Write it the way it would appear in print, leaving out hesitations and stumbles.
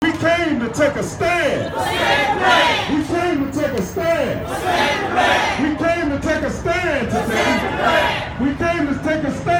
We came to take a stand. We came to take a stand. We came to take a stand today. We came to take a stand.